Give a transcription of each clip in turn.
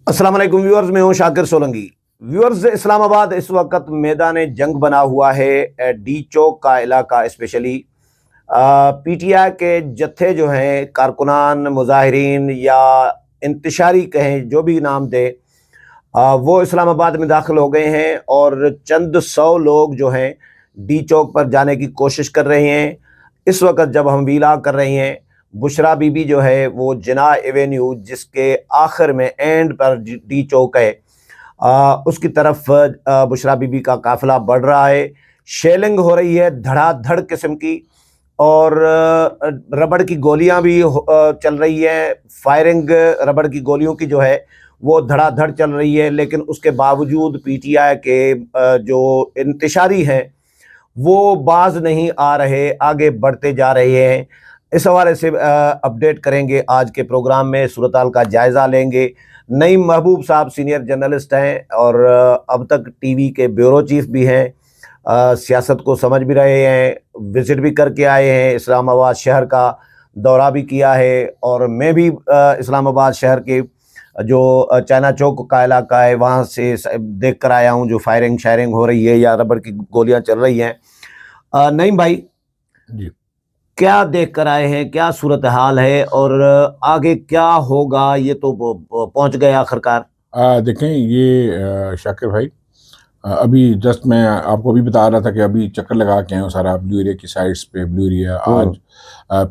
السلام علیکم ویورز، میں ہوں شاکر سولنگی۔ ویورز، اسلام آباد اس وقت میدان جنگ بنا ہوا ہے۔ ڈی چوک کا علاقہ اسپیشلی پی ٹی آئی کے جتھے جو ہیں، کارکنان، مظاہرین یا انتشاری کہیں، جو بھی نام دے، وہ اسلام آباد میں داخل ہو گئے ہیں اور چند سو لوگ جو ہیں ڈی چوک پر جانے کی کوشش کر رہے ہیں۔ اس وقت جب ہم ویلاگ کر رہے ہیں، بشرا بی بی جو ہے وہ جناح ایوینیو، جس کے آخر میں اینڈ پر ڈی چوک ہے، اس کی طرف بشرا بی بی کا قافلہ بڑھ رہا ہے۔ شیلنگ ہو رہی ہے دھڑا دھڑ قسم کی، اور ربڑ کی گولیاں بھی چل رہی ہیں۔ فائرنگ ربڑ کی گولیوں کی جو ہے وہ دھڑا دھڑ چل رہی ہے، لیکن اس کے باوجود پی ٹی آئی کے جو انتشاری ہیں وہ باز نہیں آ رہے، آگے بڑھتے جا رہے ہیں۔ اس حوالے سے اپڈیٹ کریں گے آج کے پروگرام میں، صورتحال کا جائزہ لیں گے۔ نعیم محبوب صاحب سینئر جرنلسٹ ہیں اور اب تک ٹی وی کے بیورو چیف بھی ہیں، سیاست کو سمجھ بھی رہے ہیں، وزٹ بھی کر کے آئے ہیں، اسلام آباد شہر کا دورہ بھی کیا ہے، اور میں بھی اسلام آباد شہر کے جو چائنا چوک کا علاقہ ہے وہاں سے دیکھ کر آیا ہوں، جو فائرنگ شائرنگ ہو رہی ہے یا ربڑ کی گولیاں چل رہی ہیں۔ نعیم بھائی جی، کیا دیکھ کر آئے ہیں، کیا صورتحال ہے اور آگے کیا ہوگا؟ یہ تو پہنچ گئے آخرکار۔ دیکھیں یہ شاکر بھائی، ابھی جسٹ میں آپ کو بھی بتا رہا تھا کہ ابھی چکر لگا کے ہیں سارا بلیو ایریا کی سائٹس پہ۔ بلیو ایریا آج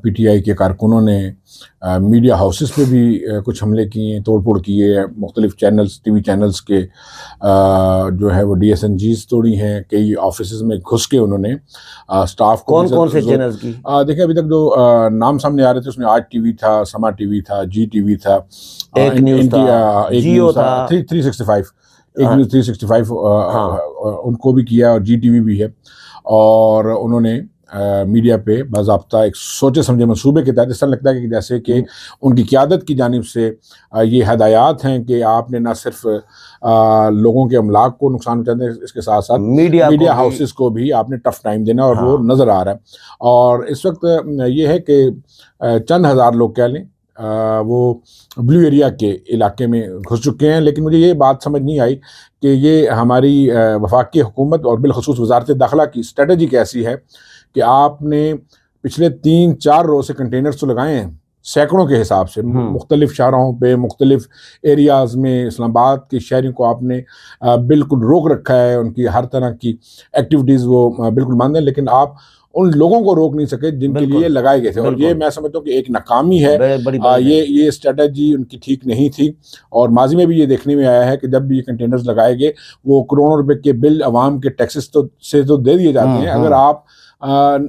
پی ٹی آئی کے کارکنوں نے میڈیا ہاؤسز پہ بھی کچھ حملے کیے، توڑ پھوڑ کیے، مختلف چینلز، ٹی وی چینلز کے جو ہے وہ ڈی ایس این جیز توڑی ہیں، کئی آفیسز میں گھس کے انہوں نے اسٹاف کو۔ کون سے چینلز کی؟ دیکھیں ابھی تک جو نام سامنے آ رہے تھے اس میں آج ٹی وی تھا، سما ٹی وی تھا، جی ٹی وی تھا، ایک نیوز تھا، جیو تھا، 365 ایک نیوز 365 ان کو بھی کیا، اور جی ٹی وی بھی ہے۔ اور انہوں نے میڈیا پہ باضابطہ ایک سوچے سمجھے منصوبے کے تحت، اس طرح لگتا ہے کہ جیسے کہ ان کی قیادت کی جانب سے یہ ہدایات ہیں کہ آپ نے نہ صرف لوگوں کے املاک کو نقصان پہنچانا ہے، اس کے ساتھ ساتھ میڈیا ہاؤسز کو بھی آپ نے ٹف ٹائم دینا، اور وہ نظر آ رہا ہے۔ اور اس وقت یہ ہے کہ چند ہزار لوگ کہہ لیں وہ بلیو ایریا کے علاقے میں گھس چکے ہیں، لیکن مجھے یہ بات سمجھ نہیں آئی کہ یہ ہماری وفاقی حکومت اور بالخصوص وزارت داخلہ کی اسٹریٹجی کیسی ہے کہ آپ نے پچھلے 3-4 روز سے کنٹینرز تو لگائے ہیں سینکڑوں کے حساب سے، مختلف شہروں پہ، مختلف ایریاز میں اسلام آباد کے شہریوں کو آپ نے بالکل روک رکھا ہے، ان کی ہر طرح کی ایکٹیویٹیز وہ بالکل بند ہیں، لیکن آپ ان لوگوں کو روک نہیں سکے جن کے لیے لگائے گئے تھے، اور یہ میں سمجھتا ہوں کہ ایک ناکامی ہے۔ یہ اسٹریٹجی ان کی ٹھیک نہیں تھی، اور ماضی میں بھی یہ دیکھنے میں آیا ہے کہ جب بھی یہ کنٹینرز لگائے گئے وہ کروڑوں روپے کے بل عوام کے ٹیکسز سے تو دے دیے جاتے ہیں، اگر آپ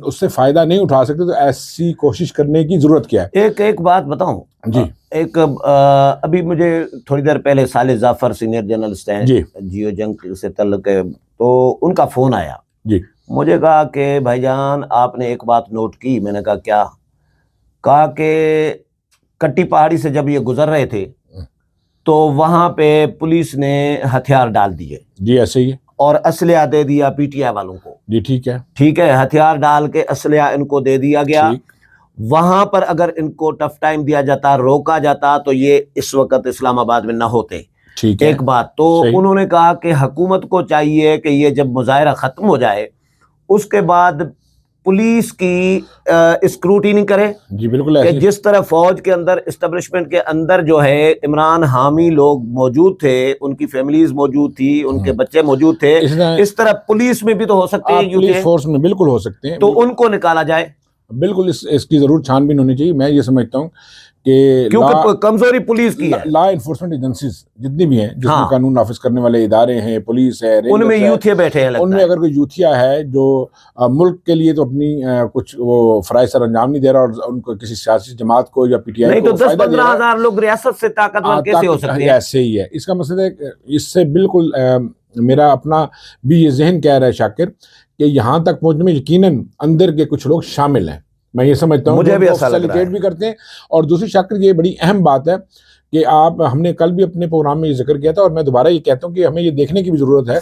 اس سے فائدہ نہیں اٹھا سکتے تو ایسی کوشش کرنے کی ضرورت کیا ہے؟ ایک بات بتاؤں جی، ایک ابھی مجھے تھوڑی دیر پہلے صالح ظفر سینئر جرنلسٹ ہیں، جیو جنگ سے تعلق ہے، تو ان کا فون آیا، جی، مجھے کہا کہ بھائی جان آپ نے ایک بات نوٹ کی؟ میں نے کہا کیا؟ کہا کہ کٹی پہاڑی سے جب یہ گزر رہے تھے تو وہاں پہ پولیس نے ہتھیار ڈال دیے۔ جی ایسے ہی ہے، اور اسلحہ دے دیا پی ٹی آئی والوں کو۔ جی ٹھیک ہے، ٹھیک ہے، ہتھیار ڈال کے اسلحہ ان کو دے دیا گیا۔ وہاں پر اگر ان کو ٹف ٹائم دیا جاتا، روکا جاتا، تو یہ اس وقت اسلام آباد میں نہ ہوتے۔ ایک بات تو انہوں نے کہا کہ حکومت کو چاہیے کہ یہ جب مظاہرہ ختم ہو جائے اس کے بعد پولیس کی اسکروٹینی کرے۔ جی بالکل، کہ جس طرح فوج کے اندر، اسٹیبلشمنٹ کے اندر جو ہے عمران حامی لوگ موجود تھے، ان کی فیملیز موجود تھی، ان کے بچے موجود تھے، اس طرح پولیس میں بھی تو ہو سکتے ہیں، پولیس فورس میں بالکل ہو سکتے ہیں، تو ان کو نکالا جائے۔ بالکل اس کی ضرور چھان بین ہونی چاہیے۔ میں یہ سمجھتا ہوں کہ کیونکہ کمزوری پولیس کی ہے، لا انفورسمنٹ ایجنسیز جتنی بھی ہیں، جس میں قانون نافذ کرنے والے ادارے ہیں، پولیس ہے، ان میں یوتھیا بیٹھے ہیں، ان میں اگر کوئی یوتھیا ہے جو ملک کے لیے تو اپنی کچھ وہ فرائض سر انجام نہیں دے رہا، اور ان کو کسی سیاسی جماعت کو یا پی ٹی آئی کو نہیں تو 10-15 ہزار لوگ ریاست سے طاقتور کیسے ہو سکتے ہیں؟ ایسے ہی ہے، اس کا مقصد ہے کہ اس سے بالکل میرا اپنا بھی یہ ذہن کہہ رہا ہے شاکر کہ یہاں تک پہنچنے میں یقیناً اندر کے کچھ لوگ شامل ہیں، میں یہ سمجھتا ہوں، مجھے بھی ایسا لگ رہا ہے بھی کرتے ہیں۔ اور دوسری شاکر یہ بڑی اہم بات ہے کہ ہم نے کل بھی اپنے پروگرام میں یہ ذکر کیا تھا، اور میں دوبارہ یہ کہتا ہوں کہ ہمیں یہ دیکھنے کی بھی ضرورت ہے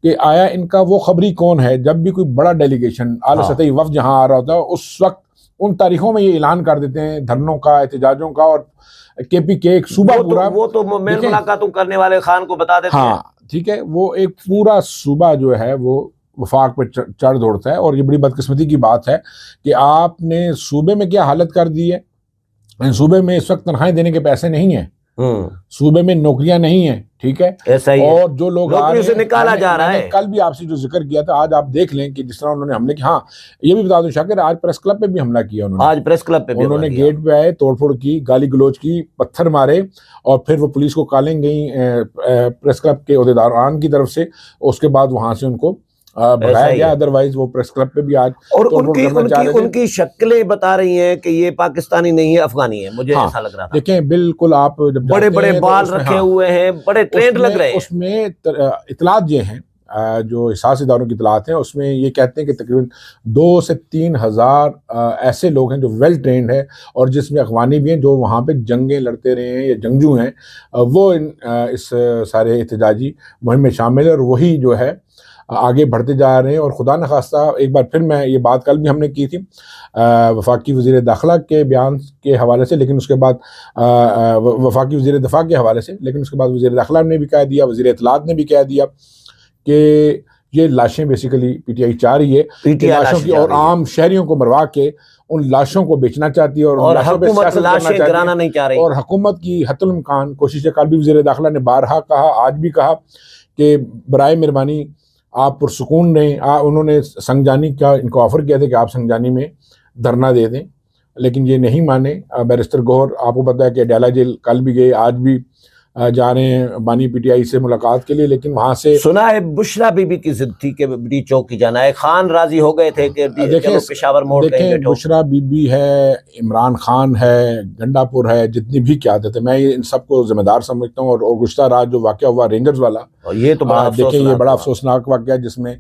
کہ آیا ان کا وہ خبری کون ہے؟ جب بھی کوئی بڑا ڈیلیگیشن اعلیٰ سطحی وفد جہاں آ رہا ہوتا ہے اس وقت ان تاریخوں میں یہ اعلان کر دیتے ہیں دھرنوں کا، احتجاجوں کا، اور کے پی کے ایک صوبہ پورا، وہ تو میل ملاقاتوں کرنے والے خان کو بتا دیتے ہیں. ہاں ٹھیک ہے، وہ ایک پورا صوبہ جو ہے وہ وفاق پہ چڑھ دوڑتا ہے. اور یہ بڑی بدقسمتی کی بات ہے کہ آپ نے صوبے میں کیا حالت کر دی ہے. صوبے میں اس وقت تنخواہیں دینے کے پیسے نہیں ہیں، صوبے میں نوکریاں نہیں ہیں، ٹھیک ہے، ایسا ہی اور جو لوگ نوکریوں سے نکالا جا رہا ہے. کل بھی آپ سے جو ذکر کیا تھا، آج آپ دیکھ لیں کہ جس طرح انہوں نے حملے کی. ہاں یہ بھی بتا دوں شاکر، آج پریس کلب پہ بھی حملہ کیا انہوں نے. آج پریس کلب پہ بھی انہوں نے گیٹ پہ آئے، توڑ پھوڑ کی، گالی گلوچ کی، پتھر مارے، اور پھر وہ پولیس کو کالیں گئیں پریس کلب کے عہدیداران کی طرف سے. اس کے بعد وہاں سے ان کو بھگایا گیا. ادروائز وہ پریس کلب پہ بھی آج اور ان کی شکلیں بتا رہی ہیں کہ یہ پاکستانی نہیں ہے، افغانی ہے. مجھے ایسا لگ رہا تھا. دیکھیں بالکل، آپ جب بڑے بڑے بال رکھے ہوئے ہیں، بڑے ٹرینڈ لگ رہے ہیں. اس میں اطلاعات یہ ہیں، جو حساس اداروں کی اطلاعات ہیں، اس میں یہ کہتے ہیں کہ تقریباً 2 سے 3 ہزار ایسے لوگ ہیں جو ویل ٹرینڈ ہیں، اور جس میں افغانی بھی ہیں جو وہاں پہ جنگیں لڑتے رہے ہیں یا جنگجو ہیں، وہ اس سارے احتجاجی مہم میں شامل ہے، اور وہی جو ہے آگے بڑھتے جا رہے ہیں. اور خدا نخواستہ ایک بار پھر میں یہ بات کل بھی ہم نے کی تھی وفاقی وزیر داخلہ کے بیان کے حوالے سے، لیکن اس کے بعد وفاقی وزیر دفاع کے حوالے سے، لیکن اس کے بعد وزیر داخلہ نے بھی کہہ دیا، وزیر اطلاعات نے بھی کہہ دیا کہ یہ لاشیں بیسیکلی پی ٹی آئی چاہ رہی ہے لاشوں کی، اور عام شہریوں کو مروا کے ان لاشوں کو بیچنا چاہتی ہے، اور حکومت لاشیں گرانا نہیں چاہ رہی. اور حکومت کی حتی الامکان کوشش ہے. کل بھی وزیر داخلہ نے بارہا کہا، آج بھی کہا کہ برائے مہربانی آپ پرسکون رہیں. انہوں نے سنگجانی کا ان کو آفر کیا تھا کہ آپ سنگجانی میں دھرنا دے دیں، لیکن یہ نہیں مانے. بیرسٹر گوہر آپ کو پتہ ہے کہ ڈیلا جیل کل بھی گئے، آج بھی جا رہے ہیں بانی پی ٹی آئی سے ملاقات کے لیے، لیکن وہاں سے سنا ہے بشرا بی بی کی ضد تھی کہ ڈی چوک کی جانا ہے. خان راضی ہو گئے تھے کہ چلو پشاور موڑ کہیں بیٹھو. بشرا بی بی ہے، عمران خان ہے، گنڈا پور ہے، جتنی بھی قیادت ہے، میں ان سب کو ذمہ دار سمجھتا ہوں. اور گزشتہ رات جو واقعہ ہوا رینجرز والا، یہ تو بڑا دیکھیں یہ بڑا افسوسناک واقعہ ہے، جس میں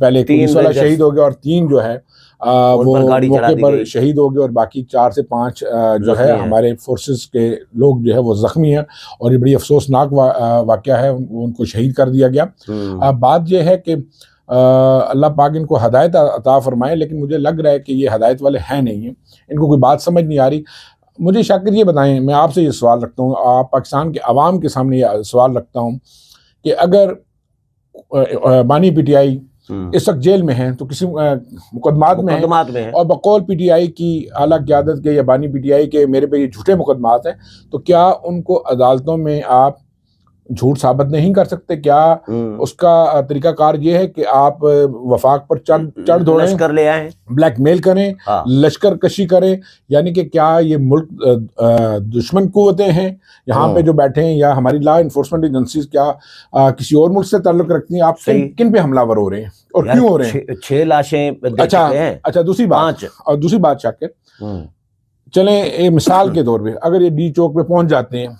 پہلے ایک پولیس والا شہید ہو گیا، اور 3 جو ہے وہ موقع پر شہید ہو گئے، اور باقی 4 سے 5 جو ہے ہمارے فورسز کے لوگ جو ہے وہ زخمی ہیں. اور یہ بڑی افسوسناک واقعہ ہے، ان کو شہید کر دیا گیا. بات یہ ہے کہ اللہ پاک ان کو ہدایت عطا فرمائے، لیکن مجھے لگ رہا ہے کہ یہ ہدایت والے ہیں نہیں ہیں، ان کو کوئی بات سمجھ نہیں آ رہی. مجھے شاکر یہ بتائیں، میں آپ سے یہ سوال رکھتا ہوں، آپ پاکستان کے عوام کے سامنے یہ سوال رکھتا ہوں کہ اگر بانی پی ٹی آئی اس وقت جیل میں ہیں تو کسی مقدمات میں ہیں، اور بقول پی ٹی آئی کی اعلیٰ قیادت کے یا بانی پی ٹی آئی کے میرے پہ یہ جھوٹے مقدمات ہیں، تو کیا ان کو عدالتوں میں آپ جھوٹ ثابت نہیں کر سکتے؟ کیا اس کا طریقہ کار یہ ہے کہ آپ وفاق پر چڑھ دوڑیں، لشکر لے آئیں، بلیک میل کریں، لشکر کشی کریں؟ یعنی کہ کیا یہ ملک دشمن قوتیں ہیں یہاں پہ جو بیٹھے ہیں، یا ہماری لا انفورسمنٹ ایجنسیز کیا کسی اور ملک سے تعلق رکھتی ہیں؟ آپ کن پہ حملہ ور ہو رہے ہیں اور کیوں ہو رہے ہیں؟ 6 لاشیں. اچھا دوسری بات شاکر، چلیں ایک مثال کے طور پہ اگر یہ ڈی چوک پہ پہنچ جاتے ہیں،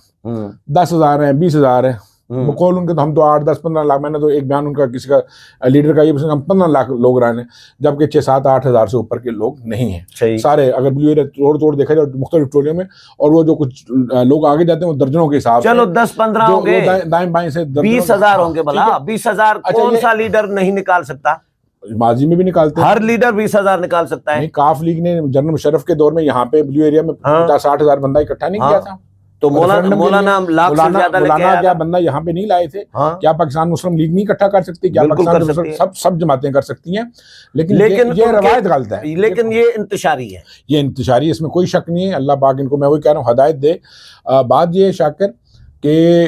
10,000 ہیں، 20,000 ہیں، بقول ان کے تو ہم تو 8, 10, 15 لاکھ. میں نے تو ایک بیان ان کا کسی کا لیڈر کا یہ ہم 15 لاکھ لوگ رہے ہیں، جبکہ 6, 7, 8 ہزار سے اوپر کے لوگ نہیں ہیں سارے. اگر بلیو ایریا توڑ دیکھا جائے مختلف ٹولیوں میں، اور وہ جو کچھ لوگ آگے جاتے ہیں وہ درجنوں کے حساب سے، چلو 10-15 ہوں گے، دائیں بائیں سے 20,000 ہوں گے. بھلا 20,000 کون سا لیڈر نہیں نکال سکتا؟ ماضی میں بھی نکالتے ہیں، ہر لیڈر 20,000 نکال سکتا ہے. کاف لیگ نے جنرل مشرف کے دور میں یہاں پہ بلیو ایریا میں 50-60 ہزار بندہ اکٹھا نہیں کیا تھا. تو مولانا لاکھ سے زیادہ لے کے آیا، کیا بندہ یہاں پہ نہیں لائے تھے؟ کیا پاکستان مسلم لیگ نہیں اکٹھا کر سکتی؟ کیا پاکستان سب جماعتیں کر سکتی ہیں؟ لیکن یہ روایت غلط ہے، لیکن یہ انتشاری ہے، یہ انتشاری، اس میں کوئی شک نہیں ہے. اللہ پاک ان کو، میں وہی کہہ رہا ہوں، ہدایت دے. بات یہ ہے شاکر کہ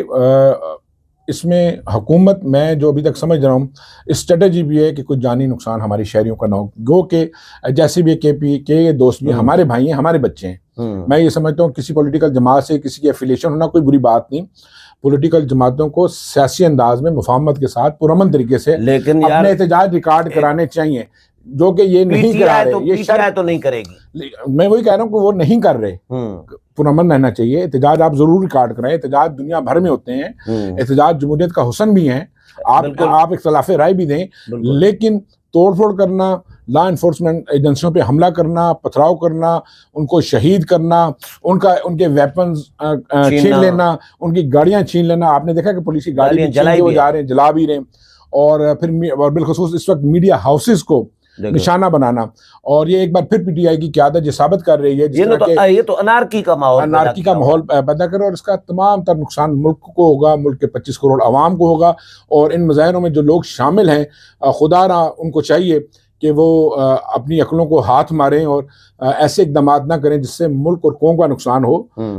اس میں حکومت، میں جو ابھی تک سمجھ رہا ہوں، اسٹریٹجی بھی ہے کہ کوئی جانی نقصان ہماری شہریوں کا نہ ہو. گو کہ جیسے بھی کے پی کے یہ دوست بھی ہمارے بھائی ہیں، ہمارے بچے ہیں. میں یہ سمجھتا ہوں کسی پولیٹیکل جماعت سے کسی کی ایفیلیشن ہونا کوئی بری بات نہیں. پولیٹیکل جماعتوں کو سیاسی انداز میں مفاہمت کے ساتھ پرامن طریقے سے اپنے احتجاج ریکارڈ کرانے چاہیے، جو کہ یہ نہیں کرا رہے. یہ شرط تو نہیں کرے گی، میں وہی کہہ رہا ہوں کہ وہ نہیں کر رہے. پرامن رہنا چاہیے. احتجاج آپ ضرور ریکارڈ کریں، احتجاج دنیا بھر میں ہوتے ہیں، احتجاج جمہوریت کا حسن بھی ہیں. آپ اختلاف رائے بھی دیں، لیکن توڑ پھوڑ کرنا، لا انفورسمنٹ ایجنسیوں پہ حملہ کرنا، پتھراؤ کرنا، ان کو شہید کرنا، ان کے ویپنز چھین لینا، ان کی گاڑیاں چھین لینا. آپ نے دیکھا کہ پولیس کی گاڑی چھین کے وہ جا رہے ہیں، جلا بھی رہے ہیں. اور پھر بالخصوص اس وقت میڈیا ہاؤسز کو نشانہ بنانا، اور یہ ایک بار پھر پی ٹی آئی کی قیادت یہ ثابت کر رہی ہے یہ تو انارکی کا ماحول پیدا کرے، اور اس کا تمام تر نقصان ملک کو ہوگا، ملک کے 25 کروڑ عوام کو ہوگا، اور ان مظاہروں میں جو لوگ شامل ہیں خدا نہ ان کو چاہیے کہ وہ اپنی عقلوں کو ہاتھ ماریں اور ایسے اقدامات نہ کریں جس سے ملک اور قوم کا نقصان ہو۔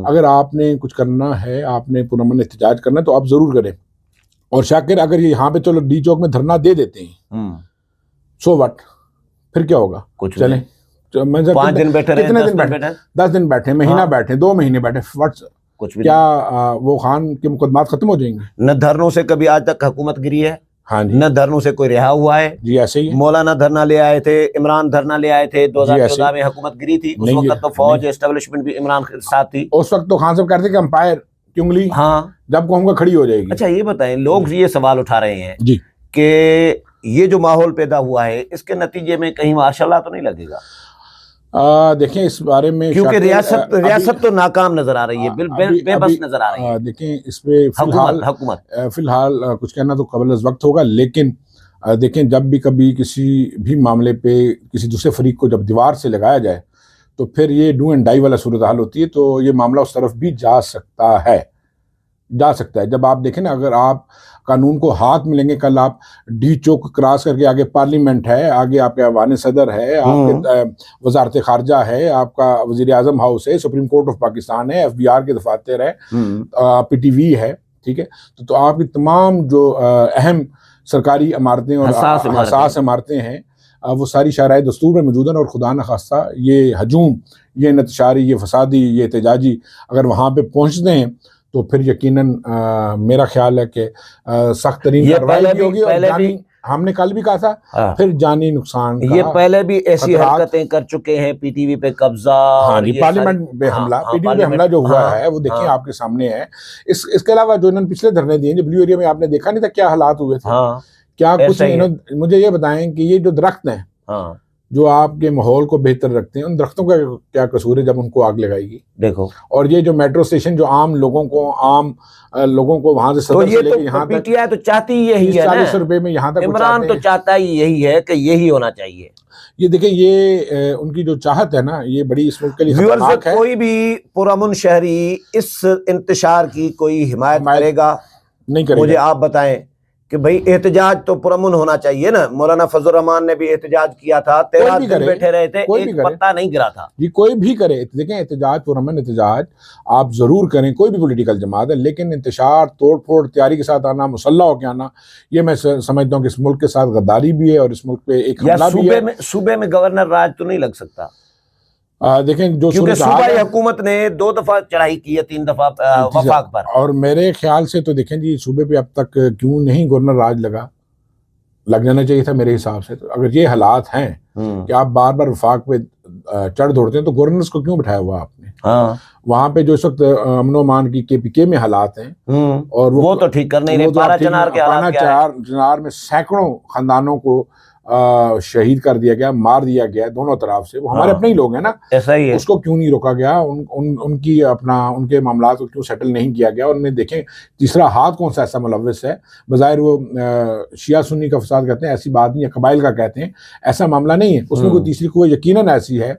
اگر آپ نے کچھ کرنا ہے، آپ نے پرامن احتجاج کرنا ہے تو آپ ضرور کریں۔ اور شاکر اگر یہاں پہ چلو ڈی چوک میں دھرنا دے دیتے ہیں، سو وٹ، پھر کیا ہوگا؟ چلیں 5 دن بیٹھے رہے، 10 دن بیٹھے، مہینہ بیٹھے، 2 مہینے بیٹھے، کیا وہ خان کے مقدمات ختم ہو جائیں گے؟ نہ دھرنوں سے کبھی آج تک حکومت گری ہے، ہاں جی، نہ دھرنوں سے کوئی رہا ہوا ہے۔ جی ایسے ہی مولانا دھرنا لے آئے تھے، عمران دھرنا لے آئے تھے، 2014 میں حکومت گری تھی، اس وقت تو فوج اسٹیبلشمنٹ بھی عمران کے ساتھ تھی۔ اس وقت تو خان صاحب کہتے کہ امپائر کی انگلی جب کہوں گا کھڑی ہو جائے گی۔ اچھا یہ بتائیں، لوگ یہ سوال اٹھا رہے ہیں جی کہ یہ جو ماحول پیدا ہوا ہے اس کے نتیجے میں کہیں مارشل لا تو نہیں لگے گا؟ دیکھیں اس بارے میں، کیونکہ ریاست تو ناکام نظر آ رہی ہے، بے بس نظر آ رہی ہے۔ دیکھیں اس پہ فی الحال کچھ کہنا تو قبل از وقت ہوگا، لیکن دیکھیں جب بھی کبھی کسی بھی معاملے پہ کسی دوسرے فریق کو جب دیوار سے لگایا جائے تو پھر یہ ڈو اینڈ ڈائی والا صورتحال ہوتی ہے، تو یہ معاملہ اس طرف بھی جا سکتا ہے۔ جب آپ دیکھیں نا، اگر آپ قانون کو ہاتھ میں لیں گے، کل آپ ڈی چوک کراس کر کے آگے پارلیمنٹ ہے، آگے آپ کے ایوان صدر ہے، آپ کے وزارت خارجہ ہے، آپ کا وزیر اعظم ہاؤس ہے، سپریم کورٹ آف پاکستان ہے، FBR کے دفاتر ہے، PTV ہے، ٹھیک ہے، تو آپ کی تمام جو اہم سرکاری عمارتیں اور حساس عمارتیں ہیں وہ ساری شاہراہ دستور میں موجود ہیں، اور خدا نخواستہ یہ ہجوم، یہ انتشاری، یہ فسادی، یہ احتجاجی اگر وہاں پہ پہنچتے ہیں تو پھر یقیناً میرا خیال ہے کہ سخت ترین کارروائی بھی ہوگی، اور جانی، ہم نے کل بھی کہا تھا، پھر جانی نقصان کا۔ یہ پہلے بھی ایسی حرکتیں کر چکے ہیں، PTV پہ قبضہ، ہاں جی، پارلیمنٹ پہ حملہ، PTV پہ حملہ جو ہوا ہے وہ دیکھیں آپ کے سامنے ہے۔ اس کے علاوہ جو انہوں نے پچھلے دھرنے دیے ہیں، جو بلیو ایریا میں آپ نے دیکھا نہیں تھا کیا حالات ہوئے تھے، کیا کچھ نہیں۔ مجھے یہ بتائیں کہ یہ جو درخت ہیں جو آپ کے ماحول کو بہتر رکھتے ہیں، ان درختوں کا کیا قصور ہے جب ان کو آگ لگائی گی؟ دیکھو، اور یہ جو میٹرو اسٹیشن جو عام لوگوں کو وہاں سے صدر سے لے کے یہاں تک، PTI تو چاہتی یہی ہے، 40 روپے میں یہاں تک، عمران تو چاہتا ہی یہی ہے کہ یہی ہونا چاہیے۔ یہ دیکھیں، یہ ان کی جو چاہت ہے نا، یہ بڑی اس ملک کے لیے خطرناک ہے۔ کوئی بھی پرامن شہری اس انتشار کی کوئی حمایت کرے گا نہیں کرے گا؟ مجھے آپ بتائیں کہ بھئی احتجاج تو پرامن ہونا چاہیے نا۔ مولانا فضل الرحمان نے بھی احتجاج کیا تھا، 13 دن بیٹھے رہے تھے، ایک پتہ نہیں گرا تھا۔ جی کوئی بھی کرے، دیکھیں احتجاج، پرامن احتجاج آپ ضرور کریں، کوئی بھی پولیٹیکل جماعت ہے، لیکن انتشار، توڑ پھوڑ، تیاری کے ساتھ آنا، مسلح ہو کے آنا، یہ میں سمجھتا ہوں کہ اس ملک کے ساتھ غداری بھی ہے، اور اس ملک پہ ایک حملہ بھی ہے۔ صوبے میں گورنر راج تو نہیں لگ سکتا، دیکھیں جو کیونکہ صوبائی حکومت نے 2 دفعہ چڑھائی کی ہے، 3 دفعہ وفاق پر، اور میرے خیال سے تو دیکھیں جی صوبے پہ اب تک کیوں نہیں گورنر راج لگ جانا چاہیے تھا میرے حساب سے۔ تو اگر یہ حالات ہیں کہ آپ بار بار وفاق پہ چڑھ دوڑتے ہیں تو گورنرز کو کیوں بٹھایا ہوا آپ نے؟ وہاں پہ جو اس وقت امن و امان کی KPK میں حالات ہیں، اور وہ تو ٹھیک کر نہیں رہے۔ پارا چنار کے حالات کیا ہے؟ چنار میں سینکڑوں خاندانوں کو شہید کر دیا گیا، مار دیا گیا دونوں طرف سے، وہ ہمارے اپنے ہی لوگ ہیں نا، ایسا ہی ہے۔ اس کو کیوں نہیں روکا گیا؟ ان کی ان کے معاملات کو کیوں سیٹل نہیں کیا گیا؟ ان میں دیکھیں تیسرا ہاتھ کون سا ایسا ملوث ہے؟ بظاہر وہ شیعہ سنی کا فساد کہتے ہیں، ایسی بات نہیں ہے، قبائل کا کہتے ہیں، ایسا معاملہ نہیں ہے۔ اس میں کوئی تیسری قوت یقیناً ایسی ہے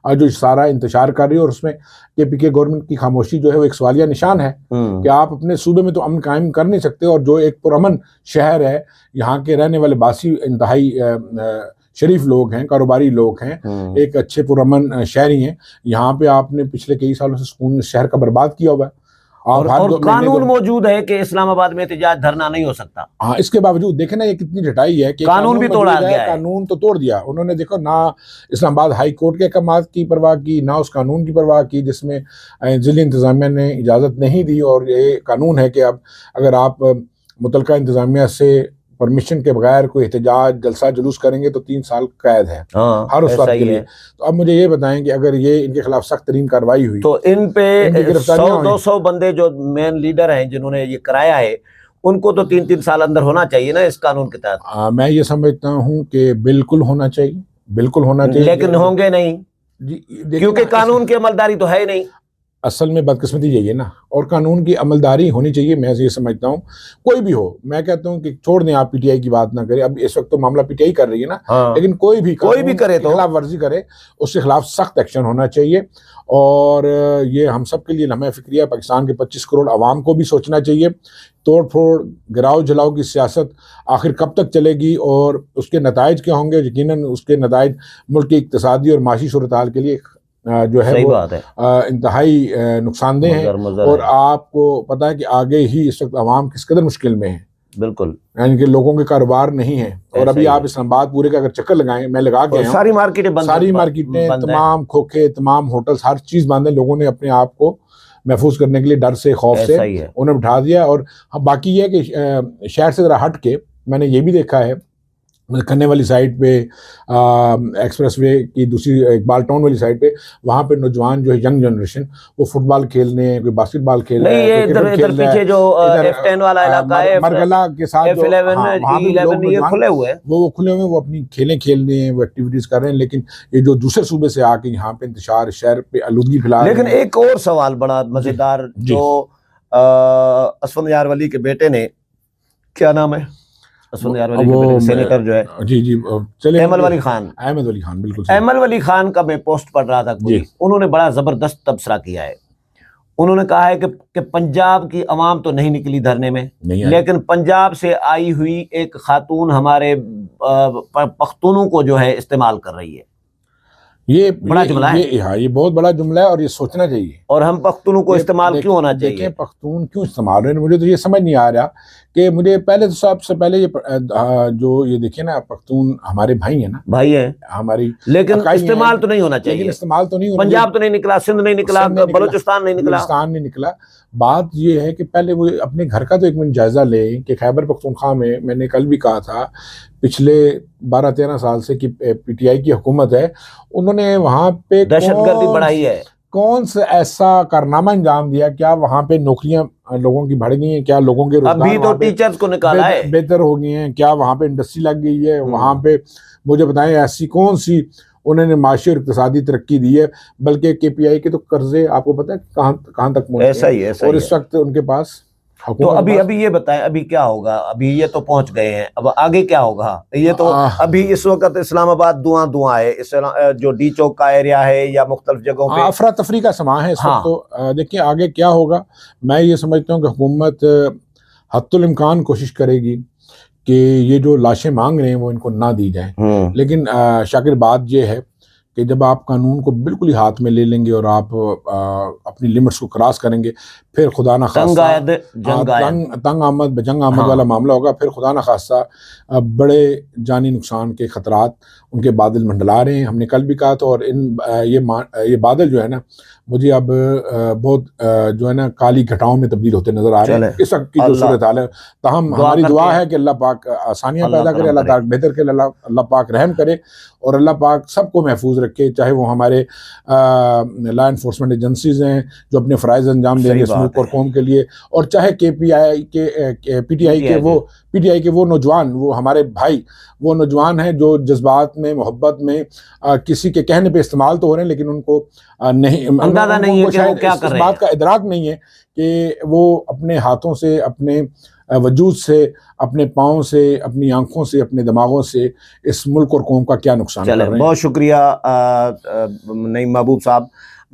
جو سارا انتشار کر رہی ہے، اور اس میں KPK گورنمنٹ کی خاموشی جو ہے وہ ایک سوالیہ نشان ہے کہ آپ اپنے صوبے میں تو امن قائم کر نہیں سکتے، اور جو ایک پرامن شہر ہے، یہاں کے رہنے والے باسی انتہائی شریف لوگ ہیں، کاروباری لوگ ہیں، ایک اچھے پرامن شہری ہیں، یہاں پہ آپ نے پچھلے کئی سالوں سے سکون شہر کا برباد کیا ہوا ہے۔ اور قانون موجود ہے کہ اسلام آباد میں احتجاج دھرنا نہیں ہو سکتا۔ ہاں، اس کے باوجود دیکھیں نا یہ کتنی ڈٹائی ہے کہ قانون بھی توڑا گیا ہے، قانون تو توڑ دیا انہوں نے۔ دیکھو، نہ اسلام آباد ہائی کورٹ کے احکامات کی پرواہ کی، نہ اس قانون کی پرواہ کی جس میں ضلعی انتظامیہ نے اجازت نہیں دی، اور یہ قانون ہے کہ اب اگر آپ متعلقہ انتظامیہ سے پرمیشن کے بغیر کوئی احتجاج، جلسہ، جلوس کریں گے تو 3 سال قید ہے ہر اس وقت کے لیے۔ تو اب مجھے یہ بتائیں کہ اگر یہ ان کے خلاف سخت ترین کارروائی ہوئی تو ان پہ 100-200 بندے جو مین لیڈر ہیں جنہوں نے یہ کرایا ہے، ان کو تو 3 سال اندر ہونا چاہیے نا اس قانون کے تحت۔ میں یہ سمجھتا ہوں کہ بالکل ہونا چاہیے، بالکل ہونا چاہیے، لیکن ہوں گے نہیں، جی، کیونکہ قانون کی عملداری تو ہے ہی نہیں۔ اصل میں بدقسمتی یہی ہے نا, اور قانون کی عملداری ہونی چاہیے. میں یہ سمجھتا ہوں کوئی بھی ہو, میں کہتا ہوں کہ چھوڑ دیں آپ پی ٹی آئی کی بات نہ کریں, اب اس وقت تو معاملہ پی ٹی آئی کر رہی ہے نا, لیکن کوئی بھی کرے تو خلاف ورزی کرے اس کے خلاف سخت ایکشن ہونا چاہیے. اور یہ ہم سب کے لیے لمحہ فکریہ, پاکستان کے 25 کروڑ عوام کو بھی سوچنا چاہیے. توڑ پھوڑ گراؤ جلاؤ کی سیاست آخر کب تک چلے گی, اور اس کے نتائج کیا ہوں گے؟ یقیناً اس کے نتائج ملک کی اقتصادی اور معاشی صورتحال کے لیے جو ہے وہ انتہائی نقصان دہ ہیں. اور آپ کو پتہ ہے کہ آگے ہی اس وقت عوام کس قدر مشکل میں ہیں. بالکل, یعنی کہ لوگوں کے کاروبار نہیں ہیں. اور ابھی آپ اسلام آباد پورے کا اگر چکر لگائیں, میں لگا کے ساری مارکیٹیں بند, ساری مارکیٹیں, تمام کھوکھے, تمام ہوٹلز, ہر چیز بند ہے. لوگوں نے اپنے آپ کو محفوظ کرنے کے لیے ڈر سے, خوف سے انہیں بٹھا دیا. اور باقی یہ ہے کہ شہر سے ذرا ہٹ کے میں نے یہ بھی دیکھا ہے, کھنے والی سائڈ پہ, ایکسپریس وے کی دوسری اقبال ٹاؤن والی سائڈ پہ, وہاں پہ نوجوان جو ہے ینگ جنریشن وہ فٹ بال کھیلنے, کوئی باسکٹ بال کھیل رہا ہے, ادھر پیچھے جو F10 والا علاقہ ہے, مرگلا کے ساتھ F11 یہ کھلے ہوئے ہیں, وہ کھلے ہوئے, وہ اپنی کھیلیں کھیل رہے ہیں, وہ ایکٹیویٹیز کر رہے ہیں. لیکن یہ جو دوسرے صوبے سے آ کے یہاں پہ انتشار, شہر پہ آلودگی پھیلا رہے ہیں. لیکن ایک اور سوال بڑا مزیدار, جو اسفند یار ولی کے بیٹے نے, کیا نام ہے اسفند یار ولی کے بیٹے, سینیٹر جو ہے, احمد ولی خان, بالکل احمد ولی خان کا میں پوسٹ پڑھ رہا تھا, انہوں نے بڑا زبردست تبصرہ کیا ہے. انہوں نے کہا ہے کہ پنجاب کی عوام تو نہیں نکلی دھرنے میں, لیکن پنجاب سے آئی ہوئی ایک خاتون ہمارے پختونوں کو جو ہے استعمال کر رہی ہے. یہ بڑا جملہ ہے, ہاں یہ بہت بڑا جملہ ہے, اور یہ سوچنا چاہیے. اور ہم پختونوں کو استعمال کیوں ہونا چاہیے؟ دیکھیں پختون کیوں استعمال ہو رہے ہیں, مجھے تو یہ سمجھ نہیں آ رہا. کہ مجھے پہلے تو سب سے پہلے یہ جو یہ دیکھیں نا, پختون ہمارے بھائی ہیں نا, بھائی ہیں ہماری, لیکن استعمال تو نہیں ہونا چاہیے. لیکن استعمال تو نہیں ہونا, پنجاب تو نہیں نکلا, سندھ نہیں نکلا, بلوچستان نہیں نکلا. بات یہ ہے کہ پہلے وہ اپنے گھر کا تو ایک منٹ جائزہ لیں کہ خیبر پختونخوا میں نے کل بھی کہا تھا, پچھلے 12-13 سال سے کہ پی ٹی آئی کی حکومت ہے, انہوں نے وہاں پہ دہشت گردی بڑھائی ہے, کون سا ایسا کارنامہ انجام دیا, کیا وہاں پہ نوکریاں لوگوں کی بڑھ گئی ہیں, کیا لوگوں کے روزگار ابھی تو ٹیچرز کو نکالا ہے بہتر ہو گئی ہیں, کیا وہاں پہ انڈسٹری لگ گئی ہے, وہاں پہ مجھے بتائیں ایسی کون سی انہوں نے معاشی اور اقتصادی ترقی دی ہے. بلکہ کے پی آئی کے تو قرضے آپ کو پتہ ہے کہاں تک پہنچے ہیں, اور اس وقت ان کے پاس. تو ابھی یہ بتائیں ابھی کیا ہوگا؟ ابھی یہ تو پہنچ گئے ہیں, اب آگے کیا ہوگا؟ یہ تو ابھی اس وقت اسلام آباد دعاں ہے, جو ڈی چوک کا ایریا ہے یا مختلف جگہوں پہ افراتفری کا سماں ہے اس وقت. تو دیکھیں آگے کیا ہوگا. میں یہ سمجھتا ہوں کہ حکومت حتی الامکان کوشش کرے گی کہ یہ جو لاشیں مانگ رہے ہیں وہ ان کو نہ دی جائیں. لیکن شاکر بات یہ ہے کہ جب آپ قانون کو بالکل ہی ہاتھ میں لے لیں گے اور آپ اپنی لیمٹس کو کراس کریں گے, پھر خدا نہ خواستہ تنگ آمد والا معاملہ ہوگا. پھر خدا نہ خواستہ بڑے جانی نقصان کے خطرات ان کے بادل منڈلا رہے ہیں. ہم نے کل بھی کہا تھا, اور یہ بادل جو ہے نا مجھے اب بہت جو ہے نا کالی گھٹاؤں میں تبدیل ہوتے نظر آ رہے ہیں. اس وقت کی جو صورتحال ہے, تاہم ہماری دعا ہے کہ اللہ پاک آسانیاں پیدا کرے, اللہ تعالیٰ بہتر کرے, اللہ پاک رحم کرے, اور اللہ پاک سب کو محفوظ رکھے, چاہے وہ ہمارے لا انفورسمنٹ ایجنسیز ہیں جو اپنے فرائض انجام دیں گے اس ملک اور قوم کے لیے, اور چاہے پی ٹی آئی کے وہ نوجوان, وہ ہمارے بھائی, وہ نوجوان ہیں جو جذبات میں, محبت میں کسی کے کہنے پہ استعمال تو ہو رہے ہیں, لیکن ان کو اندازہ نہیں ہے کہ وہ کیا کر رہے ہیں, اس بات کا ادراک نہیں ہے کہ وہ اپنے ہاتھوں سے, اپنے وجود سے, اپنے پاؤں سے, اپنی آنکھوں سے, اپنے دماغوں سے اس ملک اور قوم کا کیا نقصان کر رہے ہیں. بہت شکریہ نعیم محبوب صاحب.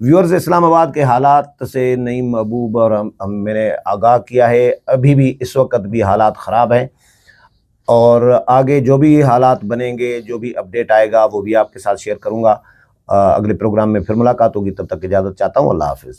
ویورز, اسلام آباد کے حالات سے نعیم محبوب اور میں نے آگاہ کیا ہے. ابھی بھی اس وقت بھی حالات خراب ہیں, اور آگے جو بھی حالات بنیں گے, جو بھی اپڈیٹ آئے گا وہ بھی آپ کے ساتھ شیئر کروں گا. اگلے پروگرام میں پھر ملاقات ہوگی, تب تک اجازت چاہتا ہوں. اللہ حافظ.